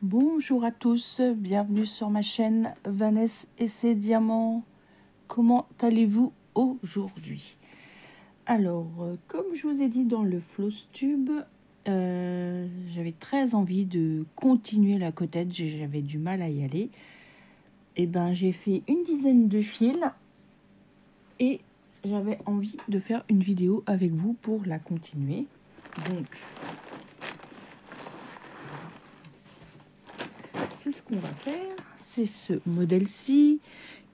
Bonjour à tous, bienvenue sur ma chaîne Vanessa et ses diamants. Comment allez-vous aujourd'hui? Alors, comme je vous ai dit dans le Flowstube, j'avais très envie de continuer la cottage et j'avais du mal à y aller. Et ben, j'ai fait une dizaine de fils et j'avais envie de faire une vidéo avec vous pour la continuer. Donc, c'est ce qu'on va faire. C'est ce modèle-ci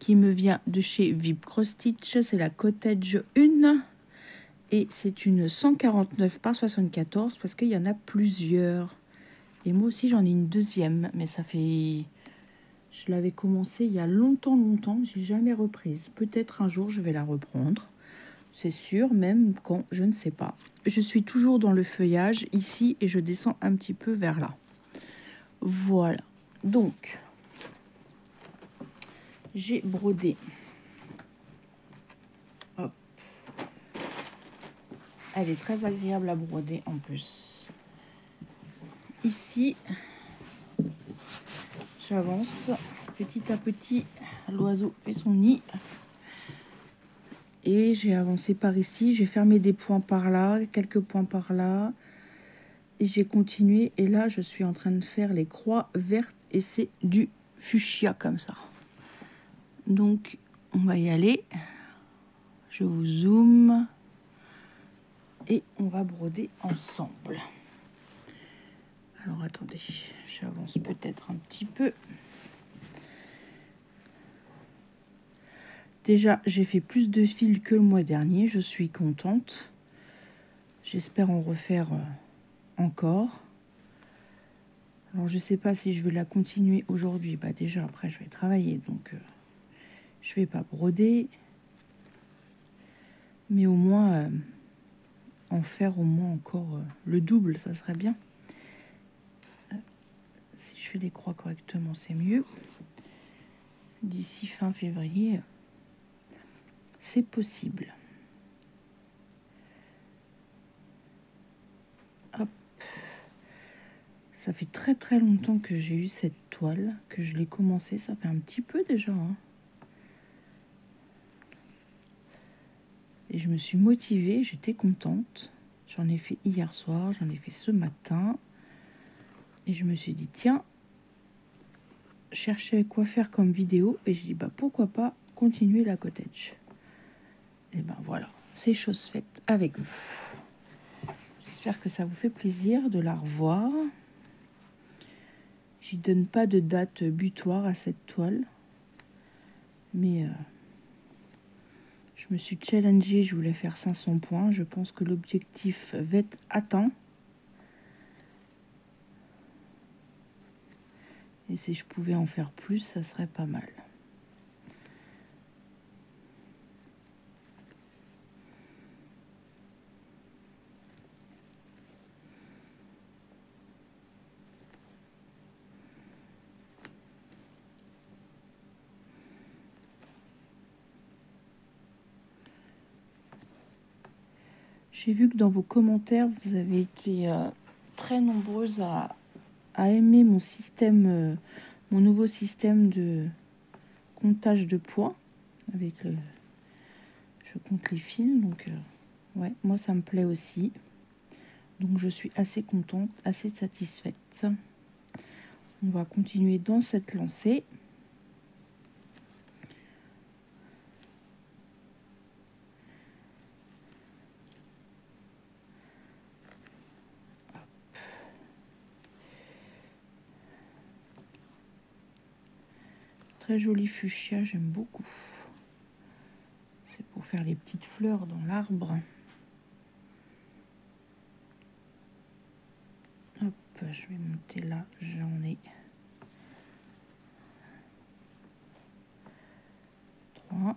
qui me vient de chez Vib Cross Stitch. C'est la Cottage 1 et c'est une 149 par 74 parce qu'il y en a plusieurs. Et moi aussi j'en ai une deuxième, mais ça fait... Je l'avais commencé il y a longtemps, j'ai jamais reprise. Peut-être un jour je vais la reprendre. C'est sûr, même quand je ne sais pas. Je suis toujours dans le feuillage ici et je descends un petit peu vers là. Voilà. Donc, j'ai brodé. Hop. Elle est très agréable à broder en plus. Ici, j'avance petit à petit. L'oiseau fait son nid. Et j'ai avancé par ici. J'ai fermé des points par là, quelques points par là. Et j'ai continué. Et là, je suis en train de faire les croix vertes. Et c'est du fuchsia comme ça. Donc, on va y aller. Je vous zoome. Et on va broder ensemble. Alors, attendez. J'avance peut-être un petit peu. Déjà, j'ai fait plus de fils que le mois dernier. Je suis contente. J'espère en refaire encore. Alors, je ne sais pas si je vais la continuer aujourd'hui. Bah, déjà, après, je vais travailler. Donc, je ne vais pas broder. Mais au moins, en faire au moins encore le double, ça serait bien. Si je fais les croix correctement, c'est mieux. D'ici fin février, c'est possible. Hop. Ça fait très très longtemps que j'ai eu cette toile, que je l'ai commencé. Ça fait un petit peu déjà. Hein. Et je me suis motivée, j'étais contente. J'en ai fait hier soir, j'en ai fait ce matin. Et je me suis dit, tiens, chercher quoi faire comme vidéo. Et je dis, bah pourquoi pas continuer la cottage. Et ben voilà, c'est chose faite avec vous. J'espère que ça vous fait plaisir de la revoir. J'y donne pas de date butoir à cette toile. Mais je me suis challengée, je voulais faire 500 points. Je pense que l'objectif va être atteint. Et si je pouvais en faire plus, ça serait pas mal. J'ai vu que dans vos commentaires, vous avez été très nombreuses à aimer mon système, mon nouveau système de comptage de poids. Avec je compte les fils, donc ouais, moi ça me plaît aussi. Donc je suis assez contente, assez satisfaite. On va continuer dans cette lancée. Très joli fuchsia, j'aime beaucoup. C'est pour faire les petites fleurs dans l'arbre. Hop, je vais monter là, j'en ai 3.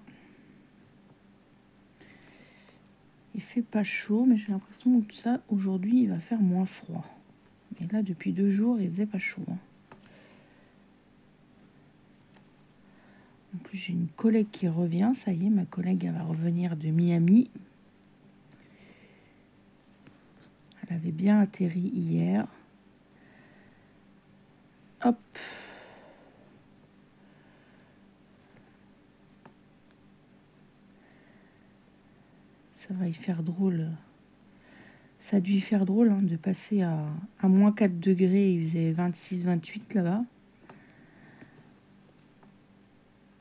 Il fait pas chaud, mais j'ai l'impression que ça, aujourd'hui, il va faire moins froid. Mais là, depuis 2 jours, il faisait pas chaud. Hein. En plus, j'ai une collègue qui revient. Ça y est, ma collègue, elle va revenir de Miami. Elle avait bien atterri hier. Hop. Ça va y faire drôle. Ça a dû y faire drôle hein, de passer à moins 4 degrés. Il faisait 26-28 là-bas.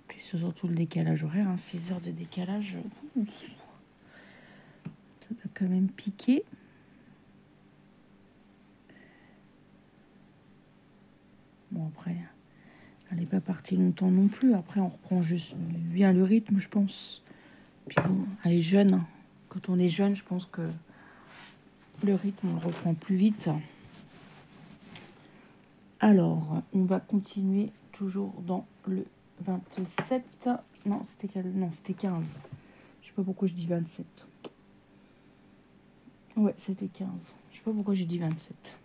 Puis surtout le décalage horaire, hein, 6 heures de décalage. Ça doit quand même piquer. Bon après, elle n'est pas partie longtemps non plus. Après on reprend juste bien le rythme je pense. Puis bon, elle est jeune. Hein. Quand on est jeune, je pense que le rythme, on le reprend plus vite. Alors, on va continuer toujours dans le 27. Non, c'était 15. Je sais pas pourquoi je dis 27. Ouais, c'était 15. Je sais pas pourquoi j'ai dit 27.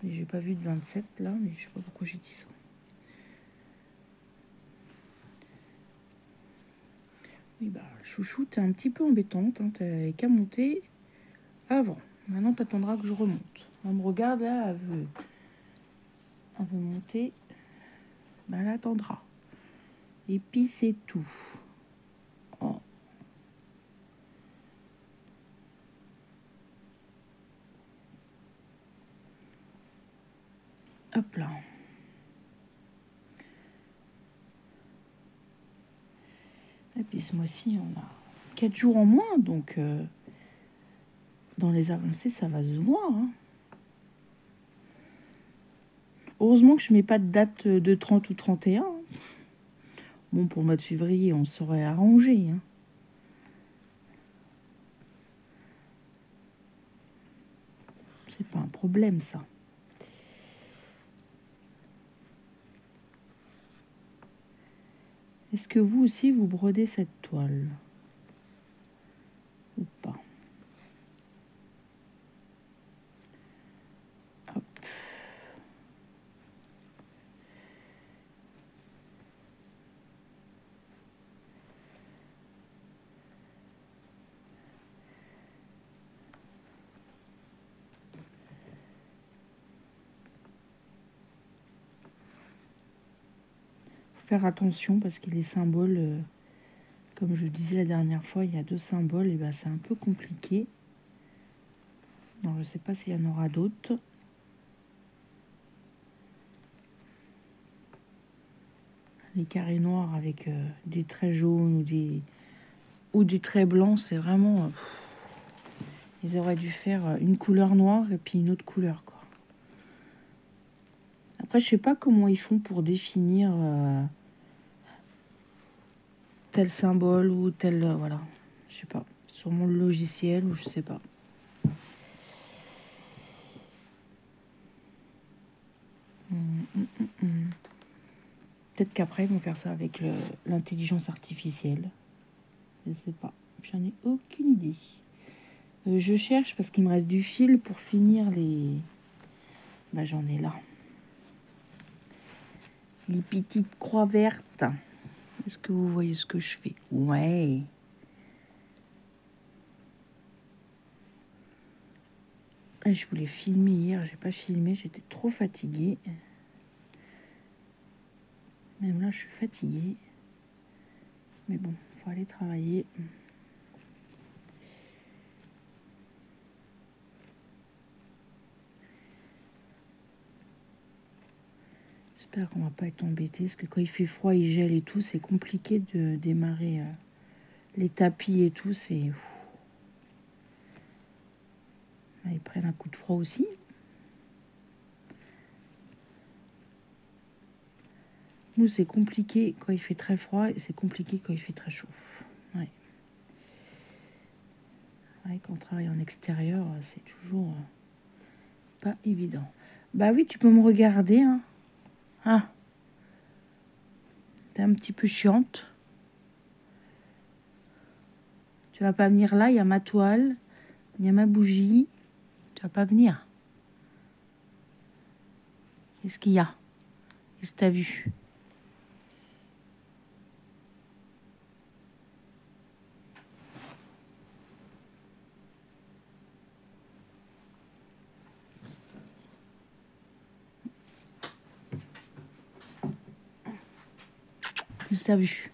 J'ai pas vu de 27 là, mais je sais pas pourquoi j'ai dit ça. Oui, bah, chouchou, t'es un petit peu embêtante. Hein. T'as qu'à monter avant. Maintenant, t'attendras que je remonte. Elle me regarde là, elle veut monter. Ben, elle attendra. Et puis, c'est tout. Oh. Hop là. Et puis, ce mois-ci, on a 4 jours en moins. Donc, dans les avancées, ça va se voir. Hein. Heureusement que je mets pas de date de 30 ou 31. Hein. Bon, pour le mois de février, on serait arrangé. Hein. C'est pas un problème, ça. Est-ce que vous aussi, vous brodez cette toile? Ou pas? Hop. Faut faire attention parce que les symboles, comme je disais la dernière fois, il y a 2 symboles, et ben c'est un peu compliqué. Non, je sais pas s'il y en aura d'autres. Les carrés noirs avec des traits jaunes ou des traits blancs, c'est vraiment... ils auraient dû faire une couleur noire et puis une autre couleur, quoi. Après, je sais pas comment ils font pour définir tel symbole ou tel... voilà, je sais pas. Sûrement le logiciel ou je sais pas. Peut-être qu'après, ils vont faire ça avec l'intelligence artificielle. Je sais pas. J'en ai aucune idée. Je cherche parce qu'il me reste du fil pour finir les... Bah, j'en ai là. Les petites croix vertes. Est-ce que vous voyez ce que je fais? Ouais. Ah, je voulais filmer hier, j'ai pas filmé, j'étais trop fatiguée. Même là, je suis fatiguée. Mais bon, faut aller travailler. J'espère qu'on va pas être embêté, parce que quand il fait froid, il gèle et tout, c'est compliqué de démarrer les tapis et tout. C'est... Ils prennent un coup de froid aussi. Nous, c'est compliqué quand il fait très froid et c'est compliqué quand il fait très chaud. Ouais. Ouais, quand on travaille en extérieur, c'est toujours pas évident. Bah oui, tu peux me regarder. Hein. Ah, t'es un petit peu chiante. Tu vas pas venir là, il y a ma toile, il y a ma bougie. Tu vas pas venir. Qu'est-ce qu'il y a? Qu'est-ce que t'as vu? Qu'est-ce que t'as vu?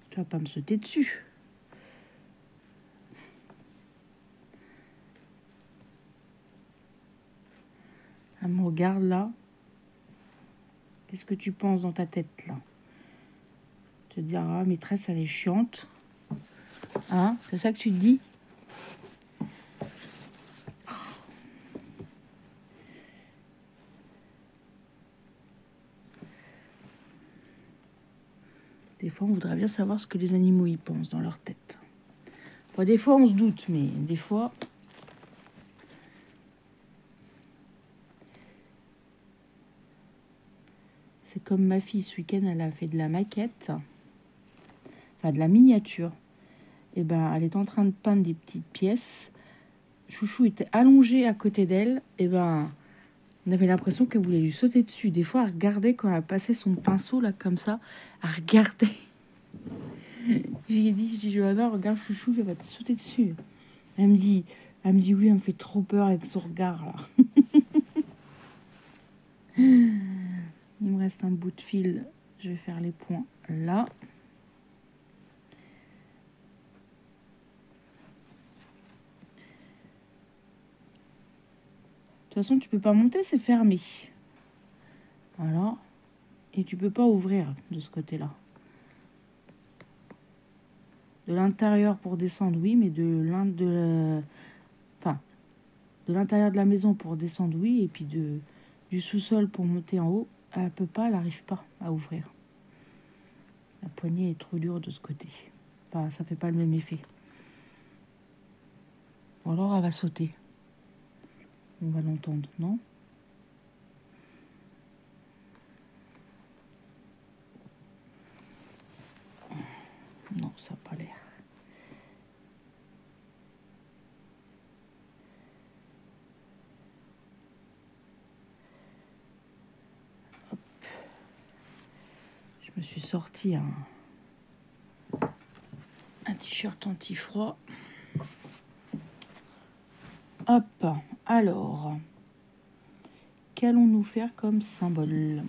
Tu vas pas me sauter dessus. Elle me regarde là. Qu'est-ce que tu penses dans ta tête là? Tu te dis, ah, maîtresse, elle est chiante. Hein? C'est ça que tu te dis? Des fois, on voudrait bien savoir ce que les animaux y pensent dans leur tête. Enfin, des fois, on se doute, mais des fois... C'est comme ma fille, ce week-end, elle a fait de la maquette. Enfin, de la miniature. Et ben, elle est en train de peindre des petites pièces. Chouchou était allongé à côté d'elle. Et ben, on avait l'impression qu'elle voulait lui sauter dessus. Des fois, elle regardait quand elle passait son pinceau, là, comme ça. Elle regardait. J'ai dit, Johanna, regarde Chouchou, elle va te sauter dessus. Elle me dit, oui, elle me fait trop peur avec son regard, là. Il me reste un bout de fil. Je vais faire les points là. De toute façon, tu peux pas monter, c'est fermé. Voilà. Et tu peux pas ouvrir de ce côté-là. De l'intérieur pour descendre, oui, mais de l'intérieur de la maison pour descendre, oui, et puis du sous-sol pour monter en haut, elle peut pas, elle n'arrive pas à ouvrir. La poignée est trop dure de ce côté. Enfin, ça fait pas le même effet. Ou alors elle va sauter. On va l'entendre, non? Non, ça n'a pas l'air. Hop. Je me suis sorti un t-shirt anti-froid. Hop, alors, qu'allons-nous faire comme symbole?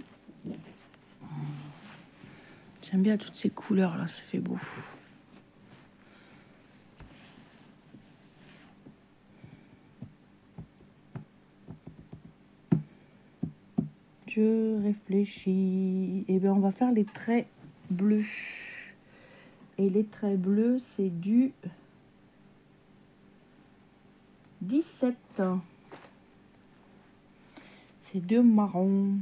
J'aime bien toutes ces couleurs là, ça fait beau. Je réfléchis. Eh bien, on va faire les traits bleus. Et les traits bleus, c'est du 17. C'est de marron.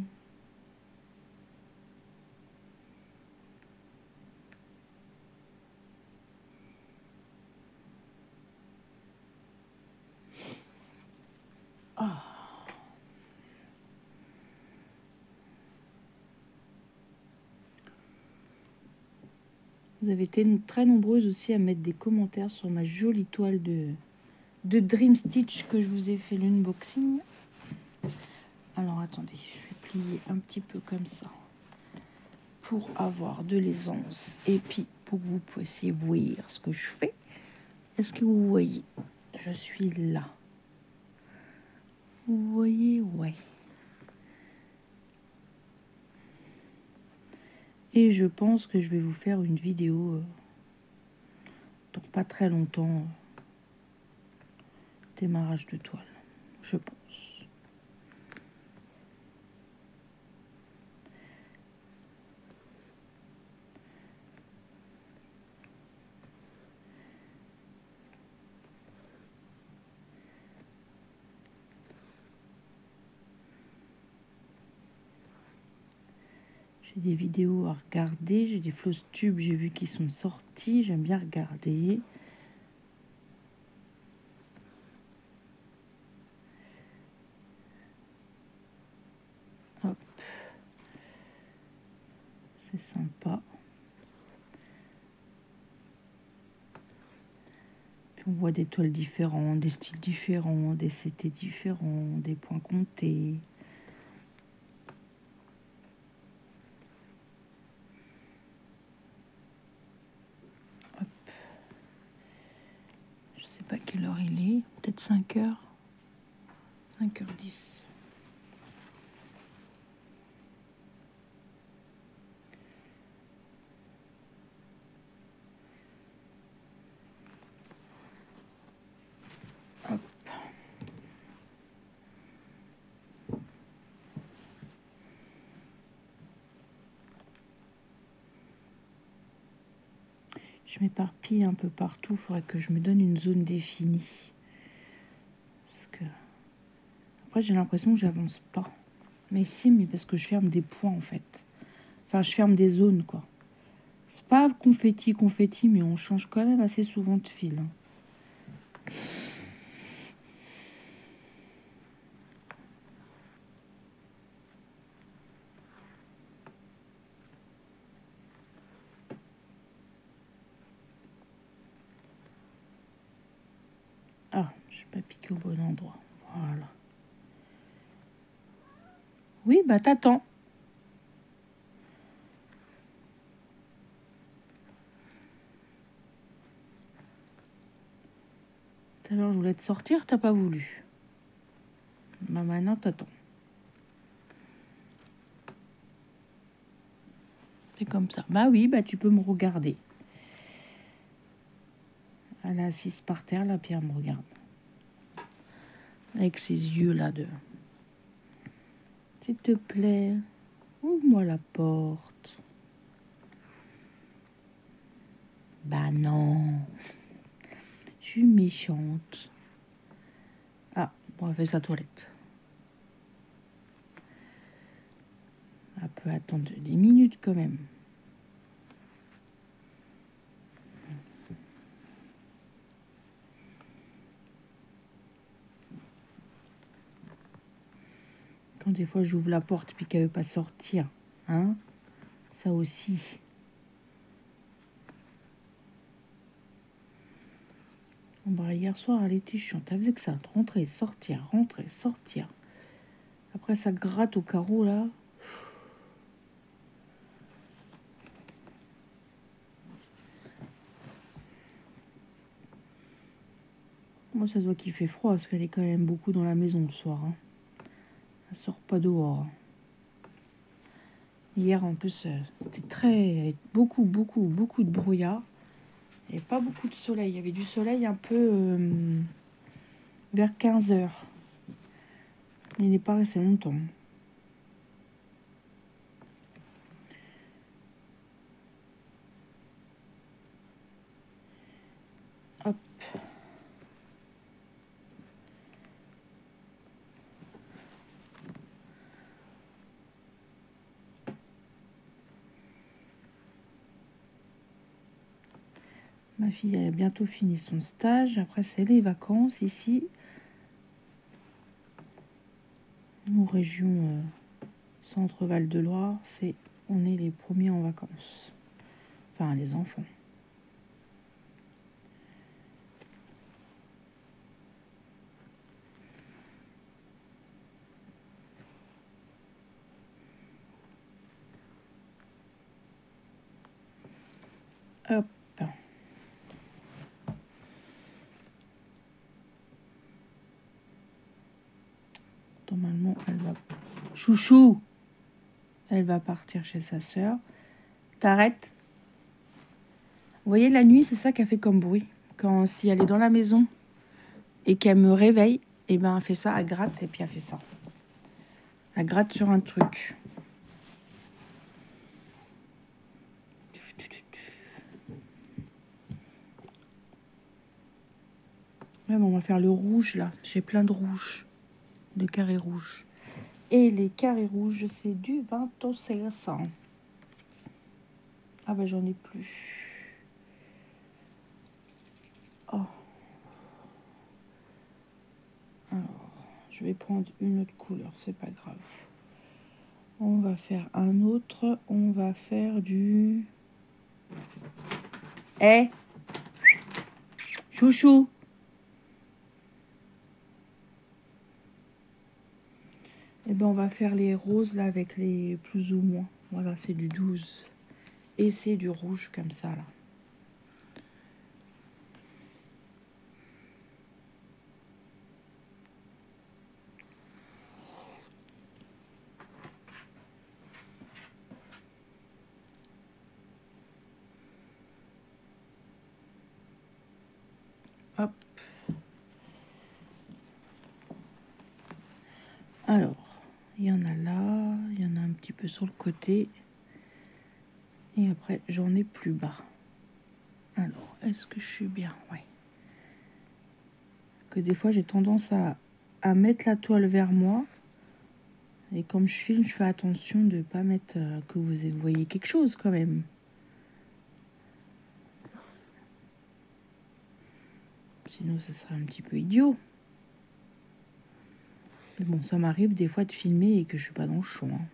Ah. Vous avez été très nombreuses aussi à mettre des commentaires sur ma jolie toile de Dream Stitch que je vous ai fait l'unboxing. Alors attendez, je vais plier un petit peu comme ça pour avoir de l'aisance et puis pour que vous puissiez voir ce que je fais. Est-ce que vous voyez? Je suis là. Vous voyez? Ouais. Et je pense que je vais vous faire une vidéo dans pas très longtemps. Démarrage de toile, je pense. J'ai des vidéos à regarder, j'ai des floss tubes, j'ai vu qu'ils sont sortis, j'aime bien regarder. Hop. C'est sympa. Puis on voit des toiles différentes, des styles différents, des CT différents, des points comptés. Hop. Je sais pas quelle heure il est, peut-être 5 heures. 5h10. Hop. Je m'éparpille un peu partout. Il faudrait que je me donne une zone définie. Parce que... Après, j'ai l'impression que j'avance pas. Mais si, mais parce que je ferme des points, en fait. Enfin, je ferme des zones, quoi. C'est pas confetti, confetti, mais on change quand même assez souvent de fil. Ah, je n'ai pas piqué au bon endroit. Voilà. Oui, bah t'attends. Tout à l'heure, je voulais te sortir, t'as pas voulu. Bah maintenant, t'attends. C'est comme ça. Bah oui, bah tu peux me regarder. Elle est assise par terre, là, puis elle me regarde. Avec ses yeux là de... S'il te plaît, ouvre-moi la porte. Bah non. Je suis méchante. Ah, bon, elle fait sa toilette. Elle peut attendre des minutes quand même. Quand des fois j'ouvre la porte puis qu'elle veut pas sortir, hein, ça aussi. Bah, hier soir, elle était chiante. Elle faisait que ça, rentrer, sortir, rentrer, sortir. Après, ça gratte au carreau, là. Moi, ça se voit qu'il fait froid, parce qu'elle est quand même beaucoup dans la maison le soir. Hein. Elle sort pas dehors. Hein. Hier, en plus, c'était beaucoup de brouillard. Il n'y avait pas beaucoup de soleil. Il y avait du soleil un peu vers 15 heures. Il n'est pas resté longtemps. Hop. Ma fille, elle a bientôt fini son stage. Après, c'est les vacances ici. Nous, région Centre Val-de-Loire, on est les premiers en vacances. Enfin, les enfants. Hop. Normalement, elle va... Chouchou! Elle va partir chez sa sœur. T'arrêtes. Vous voyez, la nuit, c'est ça qu'elle fait comme bruit. Quand, si elle est dans la maison et qu'elle me réveille, et ben, elle fait ça, elle gratte et puis elle fait ça. Elle gratte sur un truc. Ouais, bon, on va faire le rouge, là. J'ai plein de rouge, de carrés rouges. Et les carrés rouges, c'est du 2500. Ah ben, j'en ai plus. Oh. Alors, je vais prendre une autre couleur, c'est pas grave. On va faire un autre. On va faire du... Eh, chouchou. Et ben on va faire les roses là avec les plus ou moins. Voilà, c'est du 12. Et c'est du rouge comme ça là. Hop. Alors, il y en a là, il y en a un petit peu sur le côté. Et après, j'en ai plus bas. Alors, est-ce que je suis bien? Oui. Que des fois, j'ai tendance à mettre la toile vers moi. Et comme je filme, je fais attention de ne pas mettre que vous voyez quelque chose quand même. Sinon, ça serait un petit peu idiot. Mais bon, ça m'arrive des fois de filmer et que je suis pas dans le champ. Hein.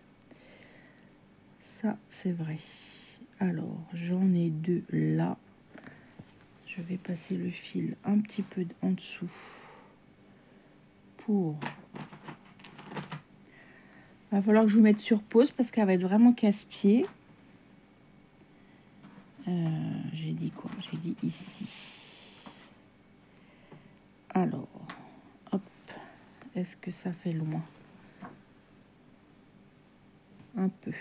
Ça, c'est vrai. Alors, j'en ai deux là. Je vais passer le fil un petit peu en dessous pour... Il va falloir que je vous mette sur pause parce qu'elle va être vraiment casse-pied. J'ai dit quoi? J'ai dit ici. Alors, hop. Est-ce que ça fait loin? Un peu.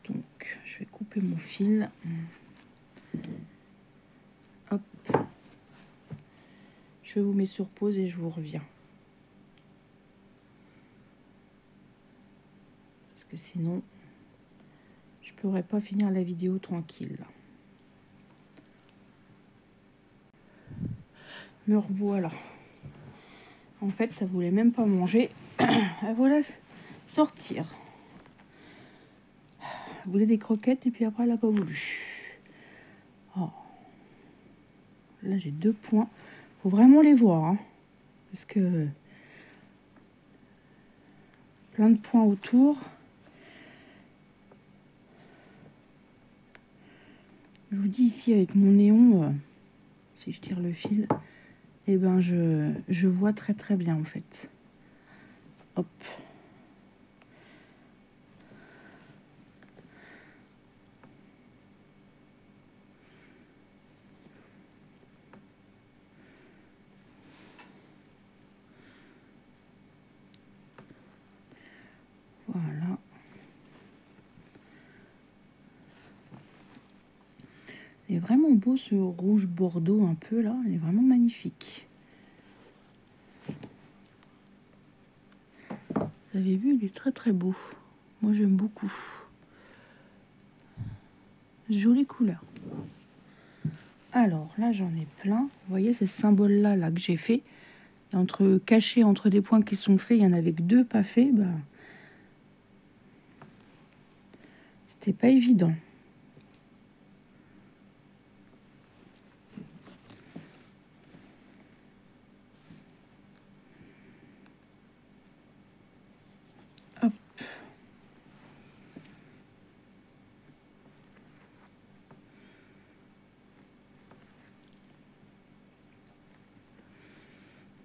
Donc, je vais couper mon fil. Hop. Je vous mets sur pause et je vous reviens. Parce que sinon, je pourrais pas finir la vidéo tranquille. Me revoilà. En fait, ça voulait même pas manger. Voilà, sortir. Elle voulait des croquettes et puis après, elle n'a pas voulu. Oh. Là, j'ai 2 points. Faut vraiment les voir. Hein, parce que plein de points autour. Je vous dis ici avec mon néon, si je tire le fil, eh ben je vois très très bien en fait. Hop. Voilà. Il est vraiment beau ce rouge bordeaux un peu là, il est vraiment magnifique. Vous avez vu, il est très très beau. Moi j'aime beaucoup. Jolie couleur. Alors là j'en ai plein. Vous voyez ces symboles là que j'ai fait. Cachés entre des points qui sont faits, il y en avait que 2 pas faits. Bah, c'était pas évident. Hop.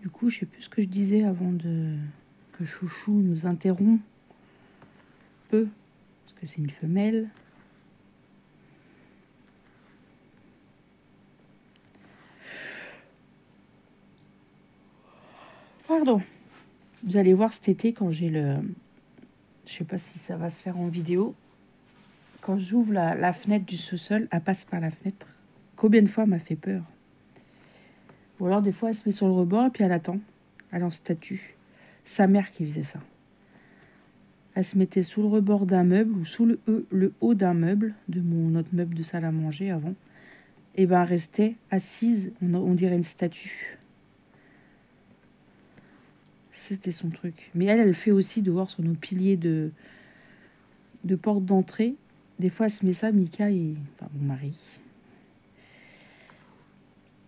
Du coup, je sais plus ce que je disais avant que Chouchou nous interrompt peu, parce que c'est une femelle. Pardon. Vous allez voir cet été quand j'ai le... Je sais pas si ça va se faire en vidéo. Quand j'ouvre la fenêtre du sous-sol, elle passe par la fenêtre. Combien de fois elle m'a fait peur? Ou alors des fois elle se met sur le rebord et puis elle attend. Elle est en statue. Sa mère qui faisait ça. Elle se mettait sous le rebord d'un meuble ou sous le haut d'un meuble, de notre meuble de salle à manger avant. Et ben elle restait assise, on dirait une statue. C'était son truc. Mais elle fait aussi de voir sur nos piliers de porte d'entrée. Des fois, elle se met ça, Mika, enfin mon mari.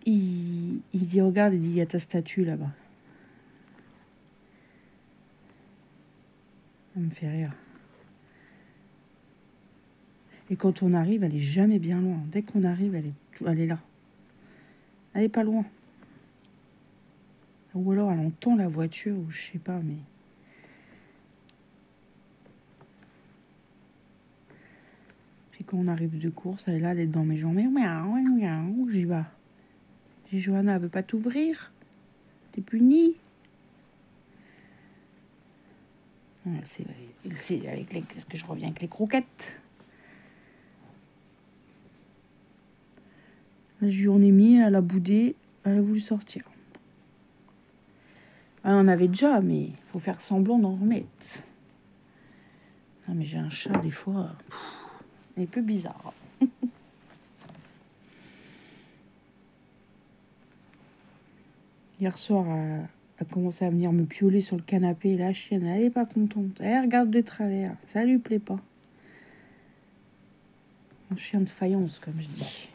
Il dit, regarde, il dit, il y a ta statue là-bas. Ça me fait rire. Et quand on arrive, elle est jamais bien loin. Dès qu'on arrive, elle est là. Elle est pas loin. Ou alors elle entend la voiture, ou je sais pas, mais... Puis quand on arrive de course, elle est là, elle est dans mes jambes. Où j'y vais? J'ai dit, Johanna, elle veut pas t'ouvrir? T'es punie? C'est avec les... Est-ce que je reviens avec les croquettes? Là, j'en ai mis, elle a boudé. Elle a voulu sortir. Elle en avait déjà, mais il faut faire semblant d'en remettre. Non, mais j'ai un chat, des fois, il est un peu bizarre. Hier soir, elle a commencé à venir me pioler sur le canapé. La chienne, elle n'est pas contente. Elle regarde de travers. Ça lui plaît pas. Un chien de faïence, comme je dis.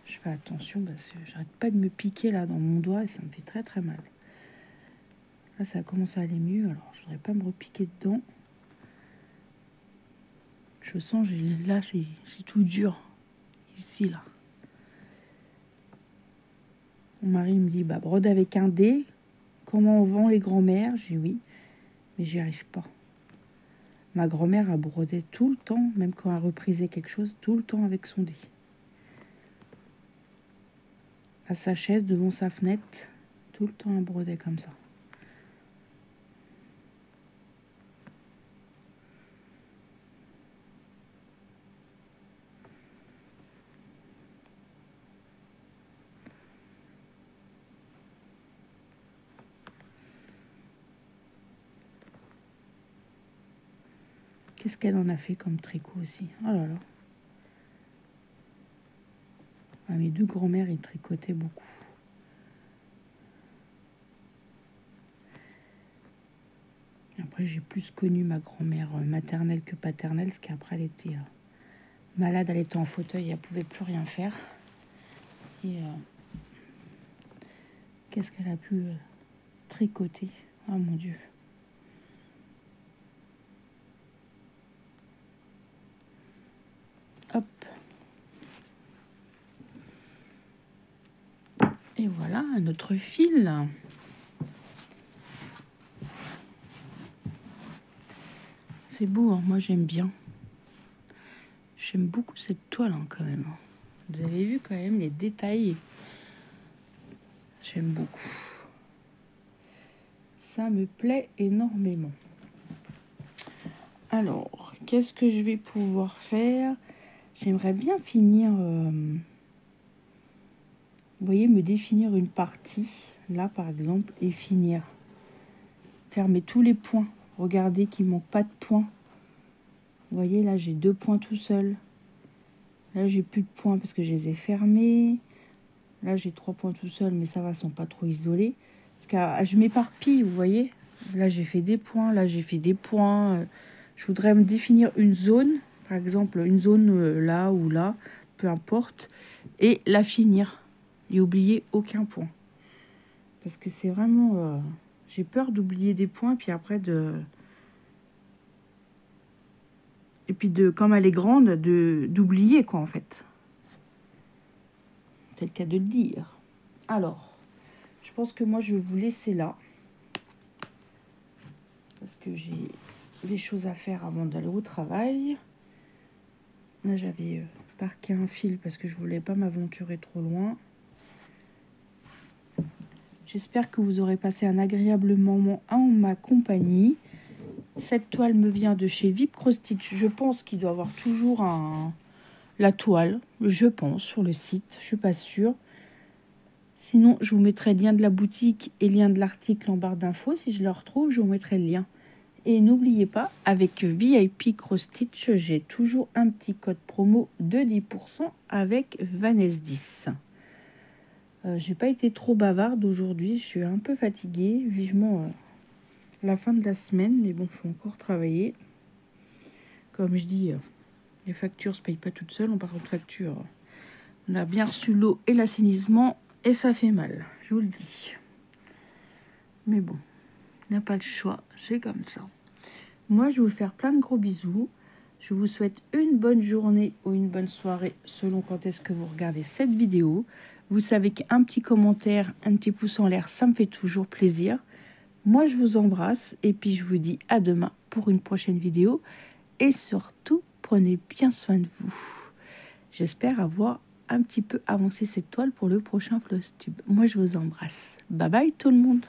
Je fais attention parce que j'arrête pas de me piquer là dans mon doigt et ça me fait très très mal. Là, ça a commencé à aller mieux. Alors, je voudrais pas me repiquer dedans. Je sens, là, c'est tout dur. Ici, là. Mon mari me dit, bah, brode avec un dé. Comment on vend les grands-mères? J'ai dit oui, mais j'y arrive pas. Ma grand-mère a brodé tout le temps, même quand elle reprisait quelque chose, tout le temps avec son dé. À sa chaise, devant sa fenêtre, tout le temps elle brodait comme ça. Qu'est-ce qu'elle en a fait comme tricot aussi? Oh là là. Ah, mes deux grands-mères, ils tricotaient beaucoup. Après, j'ai plus connu ma grand-mère maternelle que paternelle, parce qu'après, elle était malade, elle était en fauteuil, elle pouvait plus rien faire. Et qu'est-ce qu'elle a pu tricoter? Oh mon Dieu. Hop. Et voilà, notre fil. C'est beau, hein, moi j'aime bien. J'aime beaucoup cette toile hein, quand même. Vous avez vu quand même les détails. J'aime beaucoup. Ça me plaît énormément. Alors, qu'est-ce que je vais pouvoir faire? J'aimerais bien finir... vous voyez, me définir une partie. Là, par exemple, et finir. Fermer tous les points. Regardez qu'il ne manque pas de points. Vous voyez, là, j'ai 2 points tout seul. Là, j'ai plus de points parce que je les ai fermés. Là, j'ai 3 points tout seul, mais ça va, ils sont pas trop isolés. Parce que je m'éparpille, vous voyez. Là, j'ai fait des points. Là, j'ai fait des points. Je voudrais me définir une zone. Par exemple, une zone là ou là. Peu importe. Et la finir. Et oublier aucun point. Parce que c'est vraiment... j'ai peur d'oublier des points. Puis après, Et puis, comme elle est grande, d'oublier, quoi, en fait. C'est le cas de le dire. Alors, je pense que moi, je vais vous laisser là. Parce que j'ai des choses à faire avant d'aller au travail. Là, j'avais parqué un fil parce que je voulais pas m'aventurer trop loin. J'espère que vous aurez passé un agréable moment en ma compagnie. Cette toile me vient de chez Vip Cross Stitch. Je pense qu'il doit avoir toujours la toile, je pense, sur le site. Je suis pas sûre. Sinon, je vous mettrai le lien de la boutique et le lien de l'article en barre d'infos. Si je le retrouve, je vous mettrai le lien. Et n'oubliez pas, avec VIP Cross Stitch, j'ai toujours un petit code promo de 10% avec Vanessa10. J'ai pas été trop bavarde aujourd'hui. Je suis un peu fatiguée. Vivement la fin de la semaine. Mais bon, il faut encore travailler. Comme je dis, les factures se payent pas toutes seules. On parle de factures. On a bien reçu l'eau et l'assainissement. Et ça fait mal, je vous le dis. Mais bon, il n'y a pas le choix. C'est comme ça. Moi, je vais vous faire plein de gros bisous. Je vous souhaite une bonne journée ou une bonne soirée selon quand est-ce que vous regardez cette vidéo. Vous savez qu'un petit commentaire, un petit pouce en l'air, ça me fait toujours plaisir. Moi, je vous embrasse et puis je vous dis à demain pour une prochaine vidéo. Et surtout, prenez bien soin de vous. J'espère avoir un petit peu avancé cette toile pour le prochain Flosstube. Moi, je vous embrasse. Bye bye tout le monde.